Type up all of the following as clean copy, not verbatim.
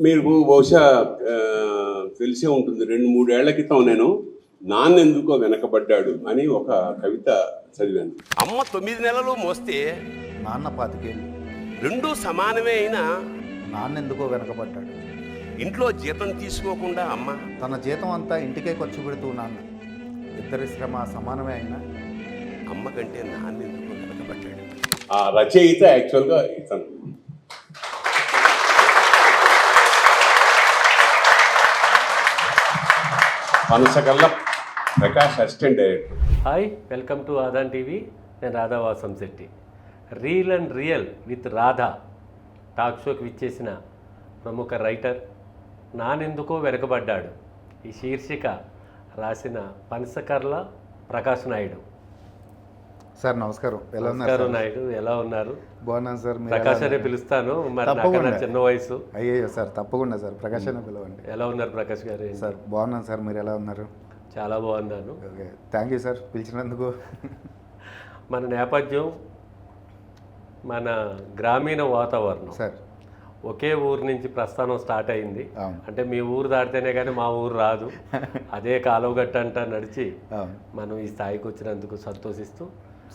మీరు బహుశా తెలిసే ఉంటుంది, 2-3 ఏళ్ల క్రితం నేను నాన్నెందుకో వెనకబడ్డాడు అని ఒక కవిత చదివాను. అమ్మ 9 నెలలు మోస్తే నాన్న 25 రెండూ సమానమే అయినా నాన్నెందుకో వెనకబడ్డాడు. ఇంట్లో జీతం తీసుకోకుండా అమ్మ తన జీతం అంతా ఇంటికే ఖర్చు పెడుతూ నాన్న. ఇద్దరి శ్రమ సమానమే అయినా అమ్మ కంటే నాన్నెందుకో వెనకబడ్డాడు. ఆ రచయిత యాక్చువల్గా ఇతను. Panasakalla Prakash assistant director. Hi, welcome to Aadhan TV. నేను Radha Vasamsetty. Reel and real with Radha talk షోకి విచ్చేసిన ప్రముఖ రైటర్ నానెందుకో వెనకబడ్డాడు ఈ శీర్షిక రాసిన పనసకర్ల ప్రకాష్ నాయుడు. సార్ నమస్కారం. ఎలా ఉన్నారు నమస్కారం సార్? నాయుడు, ఎలా ఉన్నారు? బాగున్నాను సార్. మీరు ప్రకాష్ ఎలా అనే ఉన్నారు? పిలుస్తాను, మరి తప్పకుండా. నాకన్నా చిన్న వయసు. అయ్యో సార్, తప్పకుండా సార్, ప్రకాష్ అనే పిలవండి. ఎలా ఉన్నారు ప్రకాష్ గారు? సార్ బాగున్నాను సార్, మీరు ఎలా ఉన్నారు? చాలా బాగున్నాను. ఓకే, థ్యాంక్ యూ సార్ పిలిచినందుకు. మన నేపథ్యం మన గ్రామీణ వాతావరణం. సార్ ఒకే ఊరు నుంచి ప్రస్థానం స్టార్ట్ అయింది. అవును. అంటే మీ ఊరు దాటితేనే కానీ మా ఊరు రాదు. అదే కాలువగట్ట అంట నడిచి అవును మనం ఈ స్థాయికి వచ్చినందుకు సంతోషిస్తూ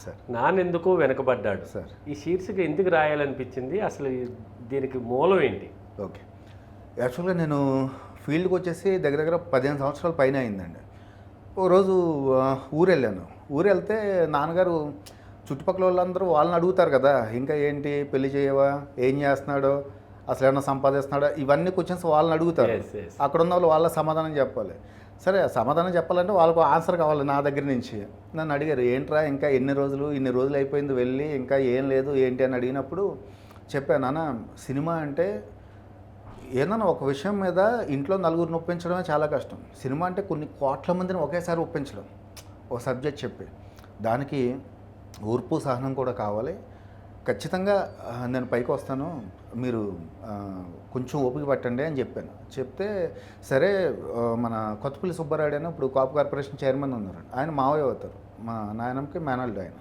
సార్. నానెందుకు వెనకబడ్డాడు సార్ ఈ శీర్షిక ఎందుకు రాయాలనిపించింది? అసలు దీనికి మూలం ఏంటి? ఓకే, యాక్చువల్గా నేను ఫీల్డ్కి వచ్చేసి దగ్గర 15 సంవత్సరాల పైన అయిందండి. ఓ రోజు ఊరు వెళ్ళాను. ఊరు వెళ్తే నాన్నగారు చుట్టుపక్కల వాళ్ళందరూ వాళ్ళని అడుగుతారు కదా, ఇంకా ఏంటి పెళ్లి చేయవా, ఏం చేస్తున్నాడో, అసలు ఏమన్నా సంపాదిస్తున్నాడో, ఇవన్నీ క్వశ్చన్స్ వాళ్ళని అడుగుతారు. Yes, yes. అక్కడ ఉన్న వాళ్ళు వాళ్ళ సమాధానం చెప్పాలి. సరే, సమాధానం చెప్పాలంటే వాళ్ళకు ఆన్సర్ కావాలి నా దగ్గర నుంచి. నన్ను అడిగారు, ఏంట్రా ఇంకా ఇన్ని రోజులు అయిపోయింది వెళ్ళి, ఇంకా ఏం లేదు ఏంటి అని అడిగినప్పుడు చెప్పాను, నాన్న సినిమా అంటే ఏదైనా ఒక విషయం మీద ఇంట్లో నలుగురిని ఒప్పించడమే చాలా కష్టం. సినిమా అంటే కొన్ని కోట్ల మందిని ఒకేసారి ఒప్పించడం, ఒక సబ్జెక్ట్ చెప్పి, దానికి ఓర్పు సహనం కూడా కావాలి. ఖచ్చితంగా నేను పైకి వస్తాను, మీరు కొంచెం ఓపిక పట్టండి అని చెప్పాను. చెప్తే సరే, మన కొత్తపల్లి సుబ్బారాయుడు అని ఇప్పుడు కాపు కార్పొరేషన్ చైర్మన్ ఉన్నారు, ఆయన మావయ్య అవుతారు, మా నాయనమ్మకి మేనల్డ్ ఆయన.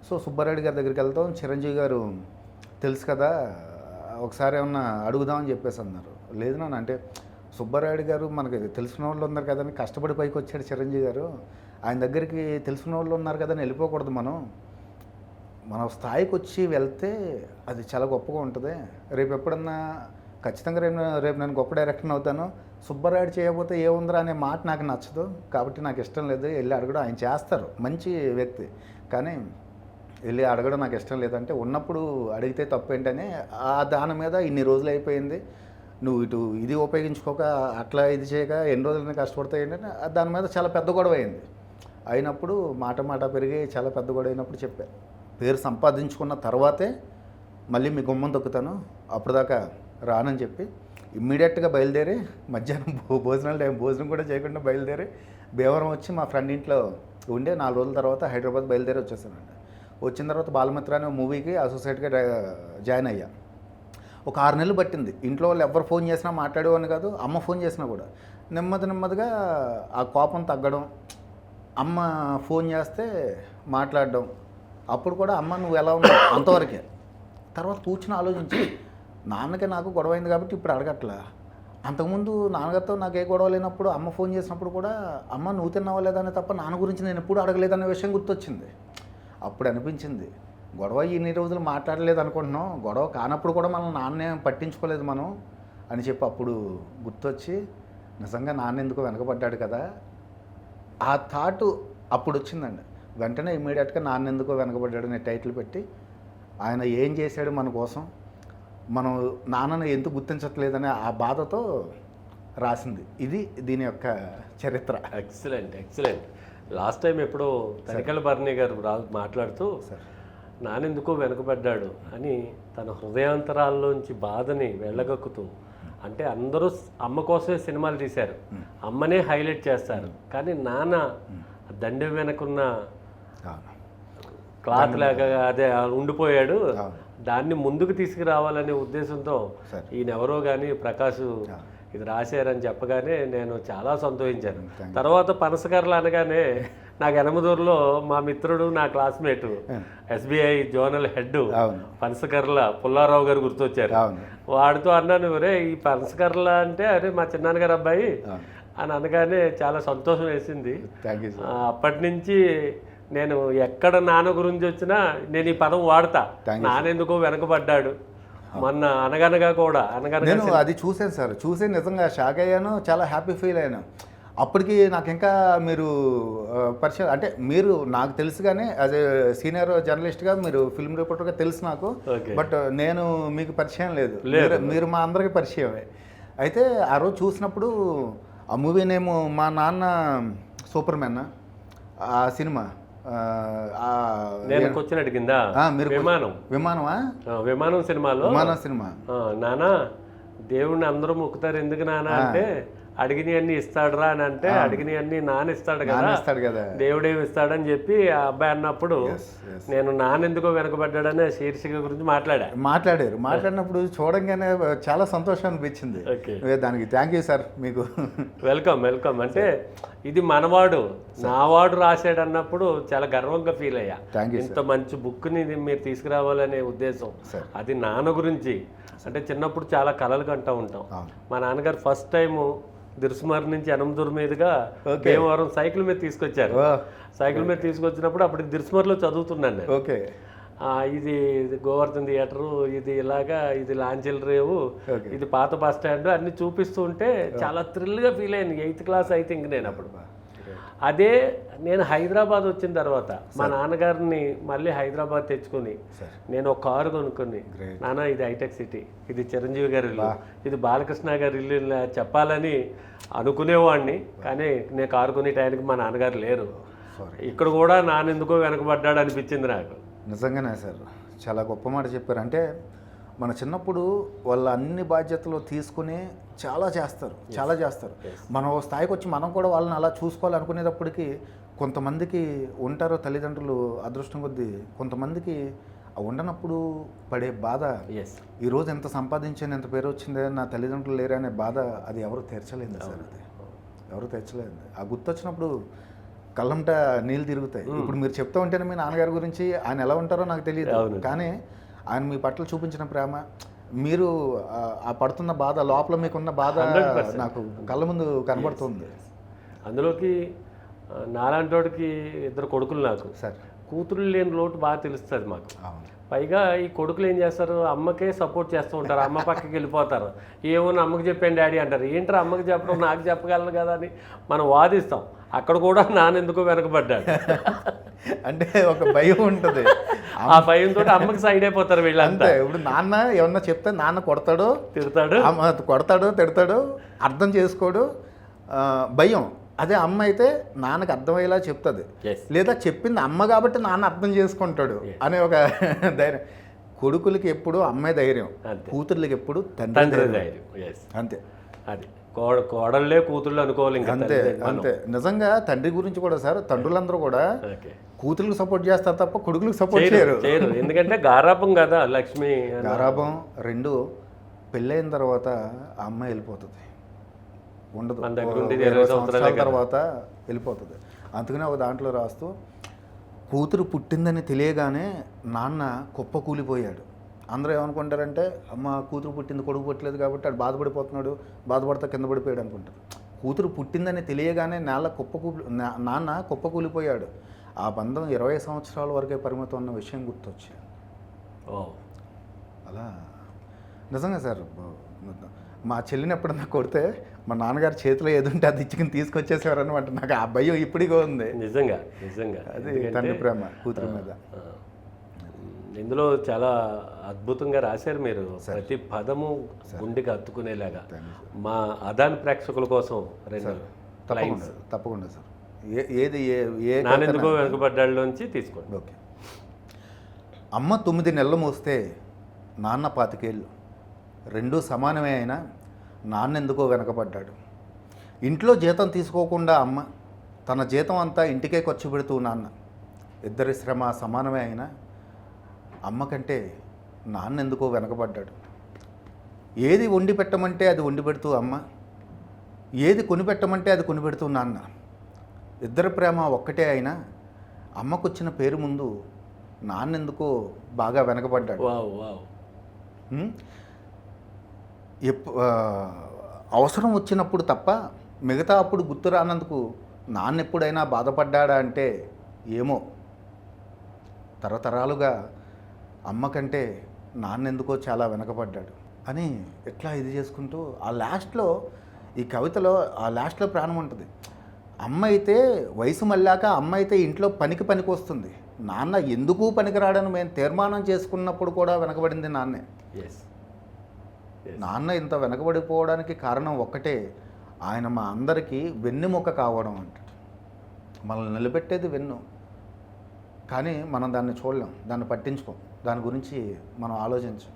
సో సుబ్బారాయుడు గారి దగ్గరికి వెళ్తాం, చిరంజీవి గారు తెలుసు కదా, ఒకసారి ఏమన్నా అడుగుదామని చెప్పేసి అన్నారు. లేదు నాన్న, అంటే సుబ్బారాయుడు గారు మనకి తెలిసిన వాళ్ళు ఉన్నారు కదని కష్టపడి పైకి వచ్చాడు చిరంజీవి గారు, ఆయన దగ్గరికి తెలిసిన వాళ్ళు ఉన్నారు కదని వెళ్ళిపోకూడదు, మనం స్థాయికి వచ్చి వెళ్తే అది చాలా గొప్పగా ఉంటుంది. రేపు ఎప్పుడన్నా ఖచ్చితంగా రేపు నేను గొప్ప డైరెక్టర్ అవుతాను, సుబ్బారాయుడు చేయకపోతే ఏముందిరా అనే మాట నాకు నచ్చదు, కాబట్టి నాకు ఇష్టం లేదు వెళ్ళి అడగడం. ఆయన చేస్తారు, మంచి వ్యక్తి, కానీ వెళ్ళి అడగడం నాకు ఇష్టం లేదంటే, ఉన్నప్పుడు అడిగితే తప్పేంటని దాని మీద ఇన్ని రోజులు అయిపోయింది, నువ్వు ఇటు ఇది ఉపయోగించుకోక అట్లా ఇది చేయక ఎన్ని రోజులైనా కష్టపడతాయి ఏంటంటే దాని మీద చాలా పెద్ద గొడవ అయింది. అయినప్పుడు మాట పెరిగి చాలా పెద్ద గొడవ అయినప్పుడు చెప్పాను, పేరు సంపాదించుకున్న తర్వాతే మళ్ళీ మీ గుమ్మం తొక్కుతాను, అప్పటిదాకా రానని చెప్పి ఇమ్మీడియట్గా బయలుదేరి మధ్యాహ్నం భోజనం కూడా చేయకుండా బయలుదేరి భీమవరం వచ్చి మా ఫ్రెండ్ ఇంట్లో ఉండే 4 రోజుల తర్వాత హైదరాబాద్ బయలుదేరి వచ్చేసానండి. వచ్చిన తర్వాత బాలమిత్ర అనే మూవీకి అసోసియేట్గా జాయిన్ అయ్యా. ఒక 6 నెలలు పట్టింది. ఇంట్లో వాళ్ళు ఎవరు ఫోన్ చేసినా మాట్లాడేవాడిని కాదు, అమ్మ ఫోన్ చేసినా కూడా నెమ్మదిగా ఆ కోపం తగ్గడం, అమ్మ ఫోన్ చేస్తే మాట్లాడడం, అప్పుడు కూడా అమ్మ నువ్వు ఎలా ఉన్నావు అంతవరకే. తర్వాత కూర్చుని ఆలోచించి, నాన్నకి నాకు గొడవ అయింది కాబట్టి ఇప్పుడు అడగట్లా, అంతకుముందు నాన్నగారితో నాకు ఏ గొడవ లేనప్పుడు అమ్మ ఫోన్ చేసినప్పుడు కూడా అమ్మ నువ్వు తిన్నావా లేదని తప్ప నాన్న గురించి నేను ఎప్పుడు అడగలేదనే విషయం గుర్తొచ్చింది. అప్పుడు అనిపించింది, గొడవ ఇన్ని రోజులు మాట్లాడలేదు అనుకుంటున్నాం, గొడవ కానప్పుడు కూడా మనం నాన్నే పట్టించుకోలేదు మనం అని చెప్పి అప్పుడు గుర్తొచ్చి, నిజంగా నాన్న ఎందుకు వెనకబడ్డాడు కదా, ఆ థాటు అప్పుడు వచ్చిందండి. వెంటనే ఇమ్మీడియట్గా నాన్నెందుకో వెనకబడ్డాడు అనే టైటిల్ పెట్టి, ఆయన ఏం చేశాడు మన కోసం, మనం నాన్నను ఎందుకు గుర్తించట్లేదనే ఆ బాధతో రాసింది. ఇది దీని యొక్క చరిత్ర. ఎక్సలెంట్. లాస్ట్ టైం ఎప్పుడో తనికెళ్ళ భరణి గారు మాట్లాడుతూ నానెందుకో వెనకబడ్డాడు అని తన హృదయాంతరాల్లోంచి బాధని వెళ్ళగక్కుతూ, అంటే అందరూ అమ్మ కోసమే సినిమాలు తీశారు, అమ్మనే హైలైట్ చేస్తారు, కానీ నాన్న దండెం వెనకున్న క్లాత్ లాగా అదే ఉండిపోయాడు, దాన్ని ముందుకు తీసుకురావాలనే ఉద్దేశంతో ఈయనెవరో కానీ ప్రకాష్ ఇది రాశారని చెప్పగానే నేను చాలా సంతోషించాను. తర్వాత పనసకర్ల అనగానే నాకు ఎనమదూరులో మా మిత్రుడు, నా classmate, SBI zonal head Panasakarla Pullarao గారు గుర్తొచ్చారు. వాడితో అన్నాను, ఒరే ఈ పనసకర్రలా అంటే అరే మా చిన్నాన్నగారు అబ్బాయి అని అనగానే చాలా సంతోషం వేసింది. Thank you sir. అప్పటి నుంచి నేను ఎక్కడ నాన్న గురించి వచ్చినా నేను ఈ పదం వాడతా. నానెందుకో వెనకబడ్డాడు. మొన్న అనగనగా కూడా నేను అది చూసాను సార్, చూసి నిజంగా షాక్ అయ్యాను, చాలా హ్యాపీ ఫీల్ అయ్యాను. అప్పటికి నాకు ఇంకా మీరు పరిచయం అంటే మీరు నాకు తెలుసు కానీ యాజ్ ఏ సీనియర్ జర్నలిస్ట్గా మీరు ఫిల్మ్ రిపోర్టర్గా తెలుసు నాకు. బట్ నేను మీకు పరిచయం లేదు, మీరు మా అందరికీ పరిచయమే. అయితే ఆ రోజు చూసినప్పుడు ఆ మూవీ నేమ్ మా నాన్న సూపర్ మ్యాన్, ఆ సినిమా నేను క్వశ్చన్ అడిగిందా మీరు విమానమా విమానం సినిమాలో విమానం సినిమా నానా దేవుణ్ణి అందరూ మొక్కుతారు ఎందుకు నానా అంటే అడిగినవి అన్ని ఇస్తాడురా అని అంటే అడిగినవి అన్ని నాన్న ఇస్తాడు కదా దేవుడేమి ఇస్తాడని చెప్పి ఆ అబ్బాయి అన్నప్పుడు నేను నాన్నెందుకో వెనకబడ్డాడనే శీర్షిక గురించి మాట్లాడినప్పుడు చూడంగానే చాలా సంతోషం అనిపించింది. దానికి థ్యాంక్ యూ సార్, మీకు వెల్కమ్. అంటే ఇది మనవాడు నావాడు రాశాడు అన్నప్పుడు చాలా గర్వంగా ఫీల్ అయ్యా. ఇంత మంచి బుక్ని మీరు తీసుకురావాలనే ఉద్దేశం అది నాన్న గురించి. అంటే చిన్నప్పుడు చాలా కలలు కంటూ ఉంటాం. మా నాన్నగారు ఫస్ట్ టైము దిర్సుమార్ నుంచి అనంతూరు మీదుగా భీమవరం సైకిల్ మీద తీసుకొచ్చారు. సైకిల్ మీద తీసుకొచ్చినప్పుడు అప్పుడు దిర్సుమార్లో చదువుతున్నాను నేను. ఓకే, ఇది గోవర్ధన్ థియేటరు, ఇది ఇలాగా, ఇది లాంచెల్ రేవు, ఇది పాత బస్ స్టాండ్ అన్ని చూపిస్తూ ఉంటే చాలా థ్రిల్గా ఫీల్ అయ్యాను. 8th క్లాస్ ఐ థింక్ నేను అప్పుడు. అదే నేను హైదరాబాద్ వచ్చిన తర్వాత మా నాన్నగారిని మళ్ళీ హైదరాబాద్ తెచ్చుకొని నేను ఒక కారు కొనుక్కొని, నాన్న ఇది హైటెక్ సిటీ, ఇది చిరంజీవి గారి ఇల్లు, ఇది బాలకృష్ణ గారి ఇల్లు ఇలా చెప్పాలని అనుకునేవాడిని. కానీ నేను కారు కొనే టైంకి మా నాన్నగారు లేరు. ఇక్కడ కూడా నాన్నెందుకో వెనకబడ్డాడు అనిపించింది నాకు. నిజంగానే సార్, చాలా గొప్ప మాట చెప్పారు. అంటే మన చిన్నప్పుడు వాళ్ళ అన్ని బాధ్యతలు తీసుకుని చాలా చేస్తారు. మనం ఓ స్థాయికి వచ్చి మనం కూడా వాళ్ళని అలా చూసుకోవాలనుకునేటప్పటికి కొంతమందికి ఉంటారో తల్లిదండ్రులు అదృష్టం కొద్దీ, కొంతమందికి ఉండనప్పుడు పడే బాధ, ఈరోజు ఎంత సంపాదించాను, ఎంత పేరు వచ్చిందే, నా తల్లిదండ్రులు లేరే అనే బాధ, అది ఎవరు తీర్చలేదు సార్. అది ఎవరు తీర్చలేదు. ఆ గుర్తొచ్చినప్పుడు కళ్ళంట నీళ్ళు తిరుగుతాయి. ఇప్పుడు మీరు చెప్తూ ఉంటేనే మీ నాన్నగారి గురించి ఆయన ఎలా ఉంటారో నాకు తెలియదు, కానీ ఆయన మీ పట్ల చూపించిన ప్రేమ, మీరు ఆ పడుతున్న బాధ, లోపల మీకున్న బాధ నాకు కళ్ళ ముందు కనబడుతుంది. అందులోకి నాలాంటోడికి 2 కొడుకులు నాకు సార్. కూతురు లేని లోటు బాగా తెలుస్తుంది మాకు. పైగా ఈ కొడుకులు ఏం చేస్తారు, అమ్మకే సపోర్ట్ చేస్తూ ఉంటారు, అమ్మ పక్కకి వెళ్ళిపోతారు. ఏమో అమ్మకి చెప్పాను డాడీ అంటారు. ఏంటో అమ్మకి చెప్పడం, నాకు చెప్పగలను కదా అని మనం వాదిస్తాం. అక్కడ కూడా నాన్నెందుకో వెనకబడ్డాడు అంటే ఒక భయం ఉంటుంది. ఆ భయంతో అమ్మకి సైడ్ అయిపోతారు వీళ్ళంతా. ఇప్పుడు నాన్న ఏమన్నా చెప్తే నాన్న కొడతాడు, తిడతాడు, అర్థం చేసుకోడు, భయం. అదే అమ్మ అయితే నాన్నకు అర్థమయ్యేలా చెప్తుంది, లేదా చెప్పింది అమ్మ కాబట్టి నాన్న అర్థం చేసుకుంటాడు అనే ఒక ధైర్యం. కొడుకులకి ఎప్పుడు అమ్మాయి ధైర్యం, కూతుర్లకి ఎప్పుడు తండ్రి ధైర్యం. అంతే, అది కోడళ్ళే కూతుళ్ళు అనుకోవాలి. అంతే. నిజంగా తండ్రి గురించి కూడా సార్, తండ్రులందరూ కూడా కూతుర్లకు సపోర్ట్ చేస్తారు తప్ప కొడుకులకు సపోర్ట్ చేయరు. ఎందుకంటే గారాబం కదా, లక్ష్మి గారాబం. 2 పెళ్ళైన తర్వాత ఆ అమ్మాయి వెళ్ళిపోతుంది, ఉండదు, 20 సంవత్సరాల తర్వాత వెళ్ళిపోతుంది. అందుకనే ఒక దాంట్లో రాస్తూ, కూతురు పుట్టిందని తెలియగానే నాన్న కుప్ప కూలిపోయాడు. అందరూ ఏమనుకుంటారంటే, అమ్మ కూతురు పుట్టింది, కొడుకు పుట్టలేదు కాబట్టి అది బాధపడిపోతున్నాడు, బాధపడతా కింద పడిపోయాడు అనుకుంటారు. కూతురు పుట్టిందని తెలియగానే నాన్న కుప్ప కూలిపోయాడు. ఆ బంధం 20 సంవత్సరాల వరకే పరిమితం అన్న విషయం గుర్తొచ్చింది. అలా నిజంగా సార్, మా చెల్లిని ఎప్పుడన్నా కొడితే మా నాన్నగారు చేతిలో ఏదుంటే అది ఇచ్చుకుని తీసుకొచ్చేసేవారు అనమాట. నాకు ఆ భయం ఇప్పటికీ ఉంది. నిజంగా అది తండ్రి ప్రేమ కూతురు మీద. ఇందులో చాలా అద్భుతంగా రాశారు మీరు. ప్రతి పదము గుండెకి హత్తుకునేలాగా. మా అదాని ప్రేక్షకుల కోసం 2 లైన్స్ తప్పకుండా సార్. ఏది నానెందుకో వెనుకబడ్డాళ్ళలోంచి తీసుకోండి. ఓకే. అమ్మ 9 నెలలు మోస్తే నాన్న 25 ఏళ్ళు, 2 సమానమే అయినా నాన్నెందుకో వెనకబడ్డాడు. ఇంట్లో జీతం తీసుకోకుండా అమ్మ తన జీతం అంతా ఇంటికే ఖర్చు పెడుతూ నాన్న, ఇద్దరి శ్రమ సమానమే అయినా అమ్మ కంటే నాన్నెందుకో వెనకబడ్డాడు. ఏది వండి పెట్టమంటే అది వండి పెడుతూ అమ్మ, ఏది కొనిపెట్టమంటే అది కొనిపెడుతూ నాన్న, ఇద్దరి ప్రేమ ఒక్కటే అయినా అమ్మకొచ్చిన పేరు ముందు నాన్నెందుకో బాగా వెనకబడ్డాడు. అవసరం వచ్చినప్పుడు తప్ప మిగతా అప్పుడు గుర్తు రానందుకు నాన్న ఎప్పుడైనా బాధపడ్డాడా అంటే ఏమో. తరతరాలుగా అమ్మ కంటే నాన్న ఎందుకో చాలా వెనకబడ్డాడు అని ఎట్లా ఇది చేసుకుంటూ ఆ లాస్ట్లో, ఈ కవితలో ఆ లాస్ట్లో ప్రాణం ఉంటుంది. అమ్మ అయితే వయసు మళ్ళాక అమ్మ అయితే ఇంట్లో పనికి వస్తుంది, నాన్న ఎందుకు పనికిరాడని మేము తీర్మానం చేసుకున్నప్పుడు కూడా వెనకబడింది నాన్నే. ఎస్ నాన్న ఇంత వెనకబడిపోవడానికి కారణం ఒక్కటే, ఆయన మా అందరికీ వెన్నెముక కావడం అంటాడు. మనల్ని నిలబెట్టేది వెన్ను, కానీ మనం దాన్ని చూడలేం, దాన్ని పట్టించుకోం, దాని గురించి మనం ఆలోచించం.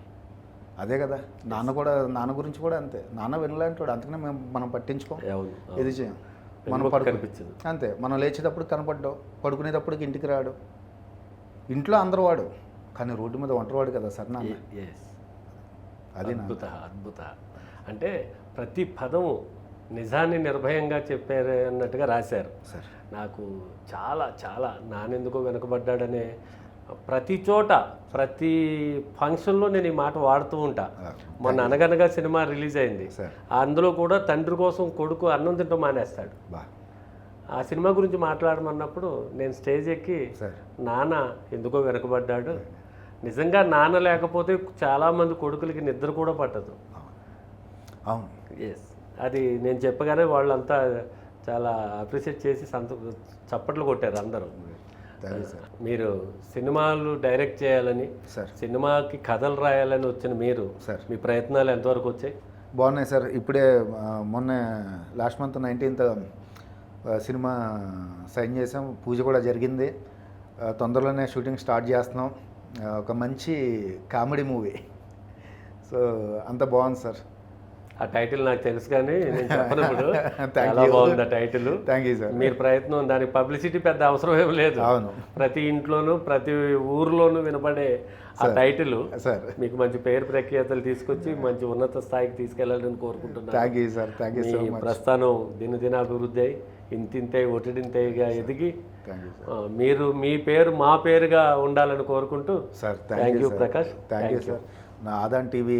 అదే కదా నాన్న గురించి కూడా అంతే. నాన్న వెన్నలాంటి అందుకనే మనం పట్టించుకోం, ఇది చేయం. మనం కనిపించదు అంతే. మనం లేచేటప్పుడు కనపడ్డావు, పడుకునేటప్పటికి ఇంటికి రాడు, ఇంట్లో అందరు వాడు, కానీ రోడ్డు మీద ఒంటరివాడు కదా సార్ నాన్న. అది అద్భుత. అంటే ప్రతి పదము నిజాన్ని నిర్భయంగా చెప్పారు అన్నట్టుగా రాశారు. సార్ నాకు చాలా చాలా నానెందుకో వెనకబడ్డాడనే ప్రతి చోట ప్రతి ఫంక్షన్లో నేను ఈ మాట వాడుతూ ఉంటా. మొన్న అనగనగా సినిమా రిలీజ్ అయింది, అందులో కూడా తండ్రి కోసం కొడుకు అన్నం తింటూ మానేస్తాడు. ఆ సినిమా గురించి మాట్లాడమన్నప్పుడు నేను స్టేజ్ ఎక్కి నాన్న ఎందుకో వెనకబడ్డాడు, నిజంగా నాన్న లేకపోతే చాలామంది కొడుకులకి నిద్ర కూడా పట్టదు. అవును. ఎస్, అది నేను చెప్పగానే వాళ్ళంతా చాలా అప్రిషియేట్ చేసి చప్పట్లు కొట్టారు అందరూ. మీరు సినిమాలు డైరెక్ట్ చేయాలని, సినిమాకి కథలు రాయాలని వచ్చిన మీరు మీ ప్రయత్నాలు ఎంతవరకు వచ్చాయి? బాగున్నాయి సార్. ఇప్పుడే మొన్న last month 19th cinema sign చేసాం, పూజ కూడా జరిగింది. తొందరలోనే షూటింగ్ స్టార్ట్ చేస్తున్నాం. ఒక మంచి కామెడీ మూవీ. సో అంత బాగుంది సార్. ఆ టైటిల్ నాకు తెలుసు కానీ నేను చెప్పనప్పుడు చాలా బాగుంది ఆ టైటిల్. Thank you sir. మీరు ప్రయత్నం, దానికి పబ్లిసిటీ పెద్ద అవసరం ఏం లేదు. అవును, ప్రతి ఇంట్లోనూ ప్రతి ఊర్లోనూ వినపడే ఆ టైటిల్ మీకు మంచి పేరు ప్రఖ్యాతలు తీసుకొచ్చి మంచి ఉన్నత స్థాయికి తీసుకెళ్లాలని కోరుకుంటున్నాను. Thank you sir. Thank you so much. ప్రస్థానం దినదినాభివృద్ధి అయి ఇంతింతై ఒటిడింతైగా ఎదిగి మీరు మీ పేరు మా పేరుగా ఉండాలని కోరుకుంటూ sir. Thank you Prakash. Thank you sir. నా ఆదాన్ టీవీ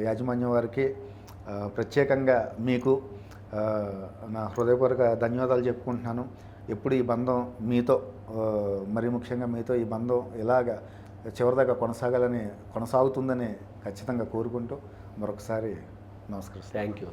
యాజమాన్యం వారికి ప్రత్యేకంగా మీకు నా హృదయపూర్వక ధన్యవాదాలు చెప్పుకుంటున్నాను. ఎప్పుడు ఈ బంధం మీతో, మరి ముఖ్యంగా మీతో ఈ బంధం ఇలాగా చివరిదాకా కొనసాగుతుందని ఖచ్చితంగా కోరుకుంటూ మరొకసారి నమస్కారం. Thank you.